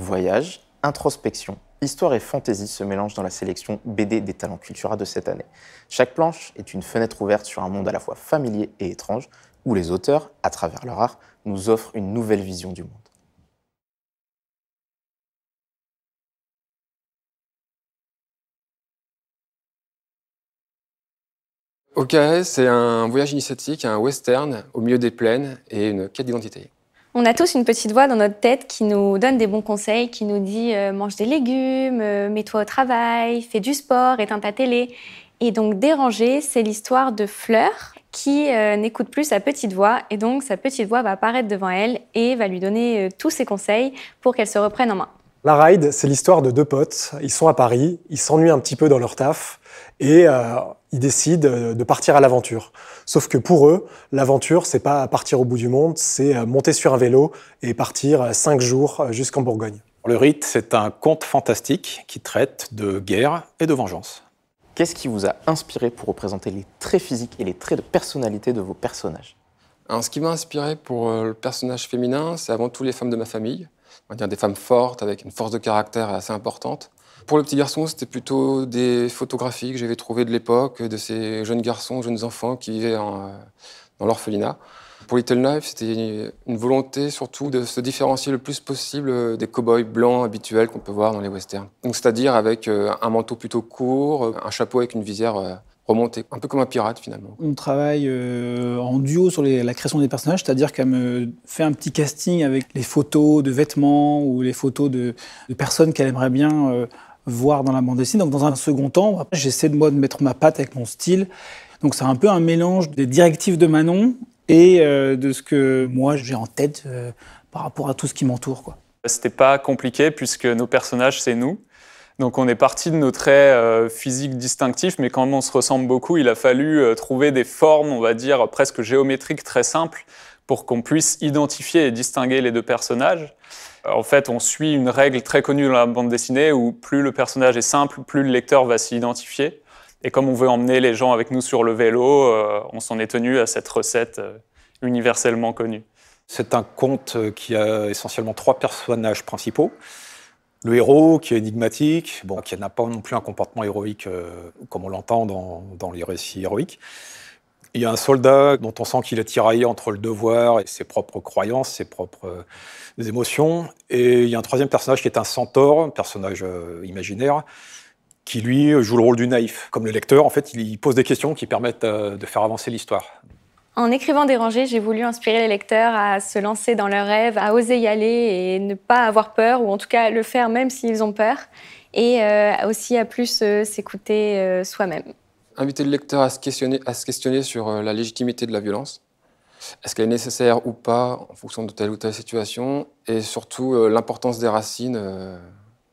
Voyage, introspection, histoire et fantaisie se mélangent dans la sélection BD des talents Cultura de cette année. Chaque planche est une fenêtre ouverte sur un monde à la fois familier et étrange, où les auteurs, à travers leur art, nous offrent une nouvelle vision du monde. Au carré, c'est un voyage initiatique, un western au milieu des plaines et une quête d'identité. On a tous une petite voix dans notre tête qui nous donne des bons conseils, qui nous dit mange des légumes, mets-toi au travail, fais du sport, éteins ta télé. Et donc Déranger, c'est l'histoire de Fleur qui n'écoute plus sa petite voix et donc sa petite voix va apparaître devant elle et va lui donner tous ses conseils pour qu'elle se reprenne en main. La Ride, c'est l'histoire de deux potes. Ils sont à Paris, ils s'ennuient un petit peu dans leur taf et ils décident de partir à l'aventure. Sauf que pour eux, l'aventure, c'est pas partir au bout du monde, c'est monter sur un vélo et partir 5 jours jusqu'en Bourgogne. Le Rite, c'est un conte fantastique qui traite de guerre et de vengeance. Qu'est-ce qui vous a inspiré pour représenter les traits physiques et les traits de personnalité de vos personnages? Alors, ce qui m'a inspiré pour le personnage féminin, c'est avant tout les femmes de ma famille. On va dire des femmes fortes, avec une force de caractère assez importante. Pour le petit garçon, c'était plutôt des photographies que j'avais trouvées de l'époque, de ces jeunes garçons, jeunes enfants qui vivaient dans l'orphelinat. Pour Little Knife, c'était une volonté surtout de se différencier le plus possible des cow-boys blancs habituels qu'on peut voir dans les westerns. Donc, c'est-à-dire avec un manteau plutôt court, un chapeau avec une visière remontée, un peu comme un pirate finalement. On travaille en duo sur la création des personnages, c'est-à-dire qu'elle me fait un petit casting avec les photos de vêtements ou les photos de personnes qu'elle aimerait bien voir dans la bande dessinée. Donc dans un second temps, j'essaie de mettre ma patte avec mon style. Donc c'est un peu un mélange des directives de Manon et de ce que moi j'ai en tête par rapport à tout ce qui m'entoure, quoi. C'était pas compliqué puisque nos personnages, c'est nous. Donc on est parti de nos traits physiques distinctifs, mais quand on se ressemble beaucoup, il a fallu trouver des formes, on va dire, presque géométriques très simples pour qu'on puisse identifier et distinguer les deux personnages. En fait, on suit une règle très connue dans la bande dessinée où plus le personnage est simple, plus le lecteur va s'y identifier. Et comme on veut emmener les gens avec nous sur le vélo, on s'en est tenu à cette recette universellement connue. C'est un conte qui a essentiellement 3 personnages principaux. Le héros qui est énigmatique, qui n'a pas non plus un comportement héroïque comme on l'entend dans les récits héroïques. Il y a un soldat dont on sent qu'il est tiraillé entre le devoir et ses propres croyances, ses propres émotions. Et il y a un troisième personnage qui est un centaure, un personnage imaginaire, qui lui joue le rôle du naïf. Comme le lecteur, en fait, il pose des questions qui permettent de faire avancer l'histoire. En écrivant Déranger, j'ai voulu inspirer les lecteurs à se lancer dans leurs rêves, à oser y aller et ne pas avoir peur, ou en tout cas le faire même s'ils ont peur, et aussi à plus s'écouter soi-même. Inviter le lecteur à se questionner sur la légitimité de la violence. Est-ce qu'elle est nécessaire ou pas en fonction de telle ou telle situation, et surtout l'importance des racines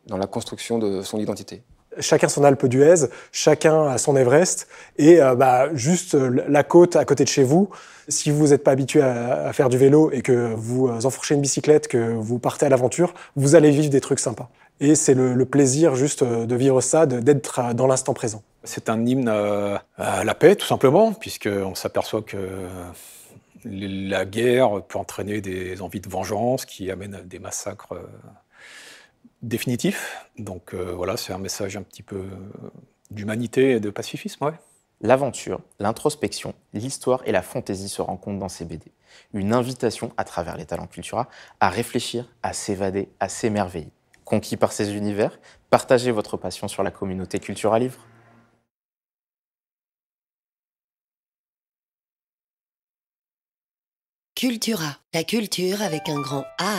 dans la construction de son identité. Chacun son Alpe d'Huez, chacun a son Everest, et juste la côte à côté de chez vous. Si vous n'êtes pas habitué à faire du vélo et que vous enfourchez une bicyclette, que vous partez à l'aventure, vous allez vivre des trucs sympas. Et c'est le plaisir juste de vivre ça, d'être dans l'instant présent. C'est un hymne à la paix, tout simplement, puisqu'on s'aperçoit que la guerre peut entraîner des envies de vengeance qui amènent à des massacres définitif. Donc voilà, c'est un message un petit peu d'humanité et de pacifisme, ouais. L'aventure, l'introspection, l'histoire et la fantaisie se rencontrent dans ces BD. Une invitation, à travers les talents Cultura, à réfléchir, à s'évader, à s'émerveiller. Conquis par ces univers, partagez votre passion sur la communauté Cultura Livre. Cultura, la culture avec un grand A.